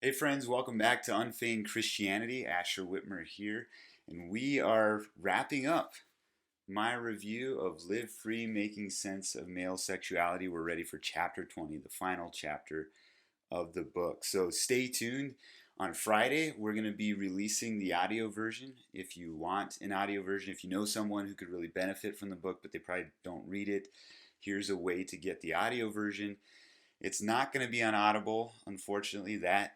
Hey friends, welcome back to Unfeigned Christianity. Asher Whitmer here, and we are wrapping up my review of Live Free, Making Sense of Male Sexuality. We're ready for chapter 20, the final chapter of the book. So stay tuned. On Friday, we're going to be releasing the audio version. If you want an audio version, if you know someone who could really benefit from the book, but they probably don't read it, here's a way to get the audio version. It's not going to be on Audible, unfortunately. That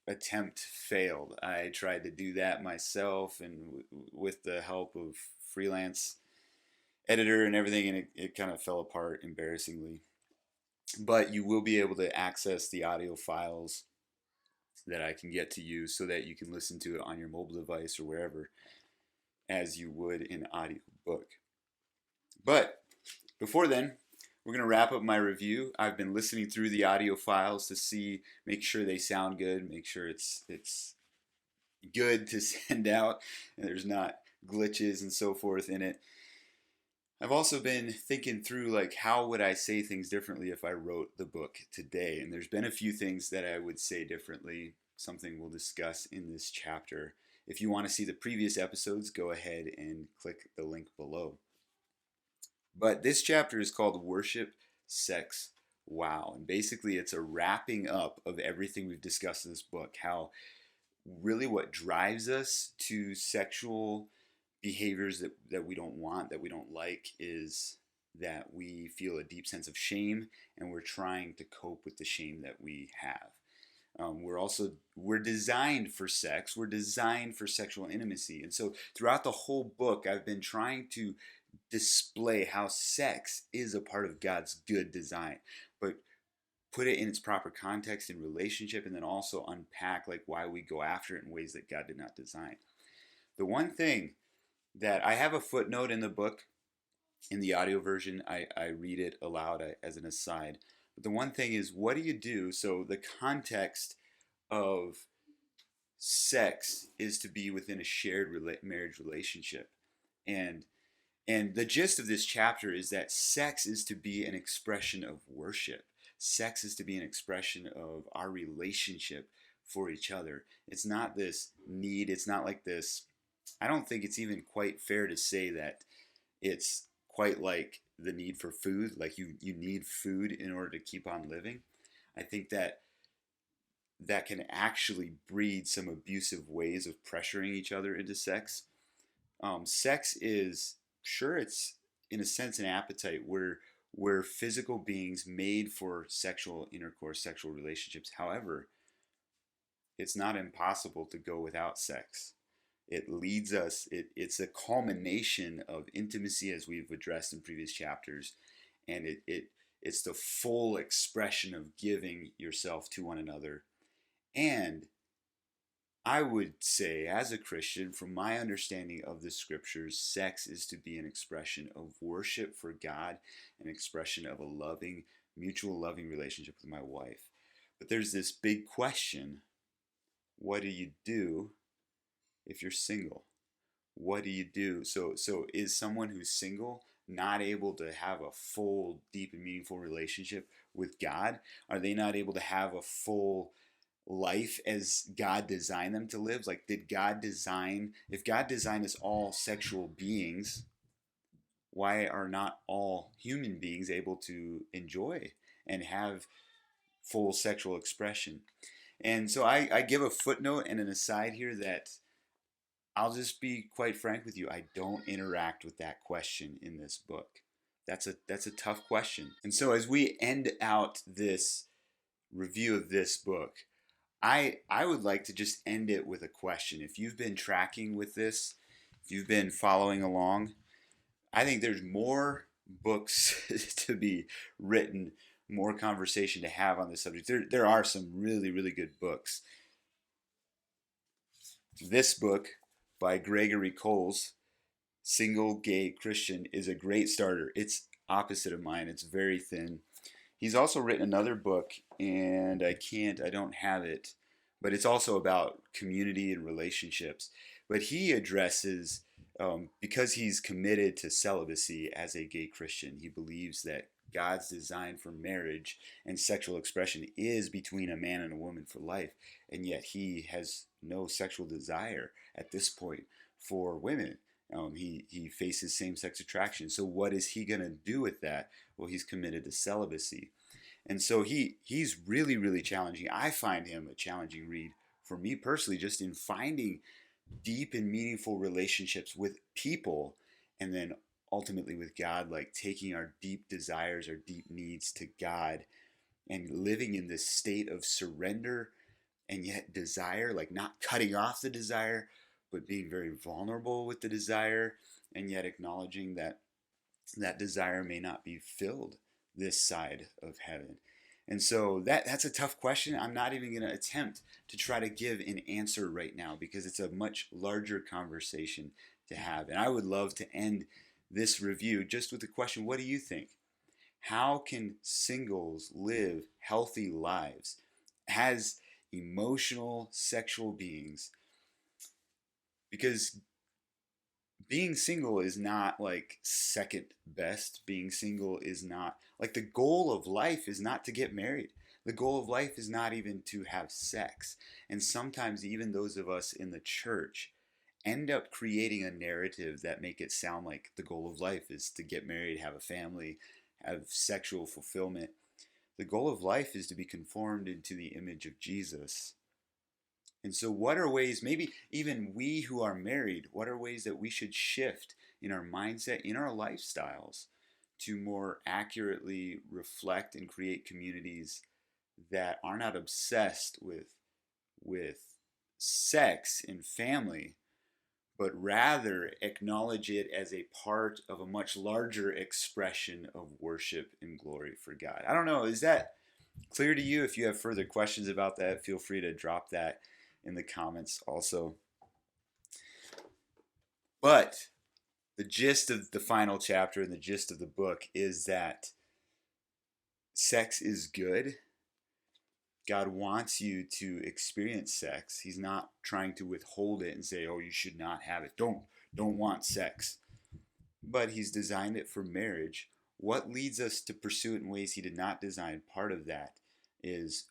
attempt failed. I tried to do that myself and with the help of freelance editor and everything, and it kind of fell apart embarrassingly. But you will be able to access the audio files that I can get to you so that you can listen to it on your mobile device or wherever as you would an audio book. But before then, we're going to wrap up my review. I've been listening through the audio files to make sure they sound good, make sure it's good to send out and there's not glitches and so forth in it. I've also been thinking through how would I say things differently if I wrote the book today, and there's been a few things that I would say differently, something we'll discuss in this chapter. If you want to see the previous episodes, go ahead and click the link below. But this chapter is called Worship, Sex, Wow. And basically it's a wrapping up of everything we've discussed in this book. How really what drives us to sexual behaviors that we don't want, that we don't like, is that we feel a deep sense of shame and we're trying to cope with the shame that we have. We're designed for sex. We're designed for sexual intimacy. And so throughout the whole book, I've been trying to display how sex is a part of God's good design, but put it in its proper context in relationship, and then also unpack why we go after it in ways that God did not design. The one thing that I have a footnote in the book, in the audio version, I read it aloud as an aside. But the one thing is, what do you do? So the context of sex is to be within a shared marriage relationship. And the gist of this chapter is that sex is to be an expression of worship. Sex is to be an expression of our relationship for each other. It's not this need. It's not like this. I don't think it's even quite fair to say that it's quite like the need for food. Like you need food in order to keep on living. I think that can actually breed some abusive ways of pressuring each other into sex. Sex is, sure, it's in a sense an appetite. We're physical beings made for sexual intercourse, sexual relationships. However, it's not impossible to go without sex. It leads us, it's a culmination of intimacy, as we've addressed in previous chapters, and it's the full expression of giving yourself to one another. And I would say, as a Christian, from my understanding of the scriptures, sex is to be an expression of worship for God, an expression of a loving, mutual loving relationship with my wife. But there's this big question: what do you do if you're single? What do you do? So is someone who's single not able to have a full, deep, and meaningful relationship with God? Are they not able to have a full life as God designed them to live? Did God design, if God designed us all sexual beings, why are not all human beings able to enjoy and have full sexual expression? And so I give a footnote and an aside here that I'll just be quite frank with you. I don't interact with that question in this book. That's a tough question. And so as we end out this review of this book, I would like to just end it with a question. If you've been tracking with this, if you've been following along, I think there's more books to be written, more conversation to have on this subject. There are some really, really good books. This book by Gregory Coles, Single Gay Christian, is a great starter. It's opposite of mine. It's very thin. He's also written another book, and I don't have it, but it's also about community and relationships. But he addresses, because he's committed to celibacy as a gay Christian, he believes that God's design for marriage and sexual expression is between a man and a woman for life, and yet he has no sexual desire at this point for women. He faces same-sex attraction. So what is he going to do with that? Well, he's committed to celibacy. And so he's really, really challenging. I find him a challenging read for me personally, just in finding deep and meaningful relationships with people, and then ultimately with God, like taking our deep desires, our deep needs to God, and living in this state of surrender and yet desire, like not cutting off the desire, but being very vulnerable with the desire, and yet acknowledging that that desire may not be filled this side of heaven. And so that's a tough question. I'm not even going to attempt to try to give an answer right now because it's a much larger conversation to have. And I would love to end this review just with the question, what do you think? How can singles live healthy lives as emotional sexual beings? Because being single is not like second best. Being single is not like the goal of life is not to get married. The goal of life is not even to have sex. And sometimes even those of us in the church end up creating a narrative that make it sound like the goal of life is to get married, have a family, have sexual fulfillment. The goal of life is to be conformed into the image of Jesus. And so, what are ways, maybe even we who are married, what are ways that we should shift in our mindset, in our lifestyles, to more accurately reflect and create communities that are not obsessed with sex and family, but rather acknowledge it as a part of a much larger expression of worship and glory for God? I don't know, is that clear to you? If you have further questions about that, feel free to drop that in the comments also. But the gist of the final chapter and the gist of the book is that sex is good. God wants you to experience sex. He's not trying to withhold it and say, oh, you should not have it. Don't want sex. But he's designed it for marriage. What leads us to pursue it in ways he did not design? Part of that is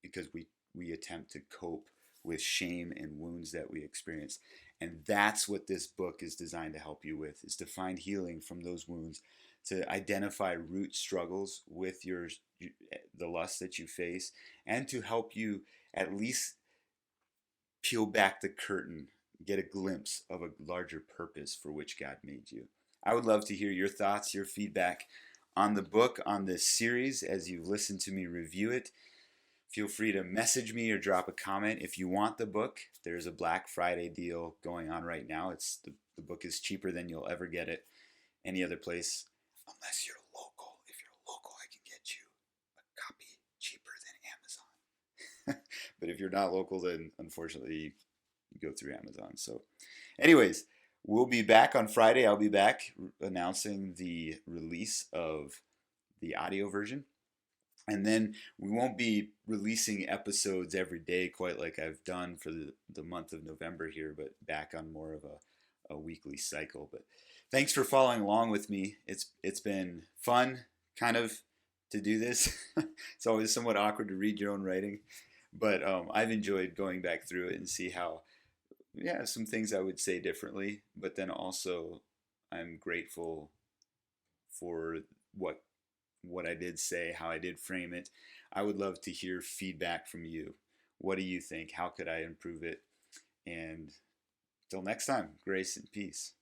because we attempt to cope with shame and wounds that we experience. And that's what this book is designed to help you with, is to find healing from those wounds, to identify root struggles with the lust that you face, and to help you at least peel back the curtain, get a glimpse of a larger purpose for which God made you. I would love to hear your thoughts, your feedback on the book, on this series, as you've listened to me review it. Feel free to message me or drop a comment. If you want the book, there's a Black Friday deal going on right now. The book is cheaper than you'll ever get it any other place, unless you're local. If you're local, I can get you a copy cheaper than Amazon. But if you're not local, then unfortunately you go through Amazon. So anyways, we'll be back on Friday. I'll be back announcing the release of the audio version. And then we won't be releasing episodes every day quite like I've done for the month of November here, but back on more of a weekly cycle. But thanks for following along with me. It's been fun kind of to do this. It's always somewhat awkward to read your own writing, but I've enjoyed going back through it and see how, yeah, some things I would say differently, but then also I'm grateful for what I did say, how I did frame it. I would love to hear feedback from you. What do you think? How could I improve it? And till next time, grace and peace.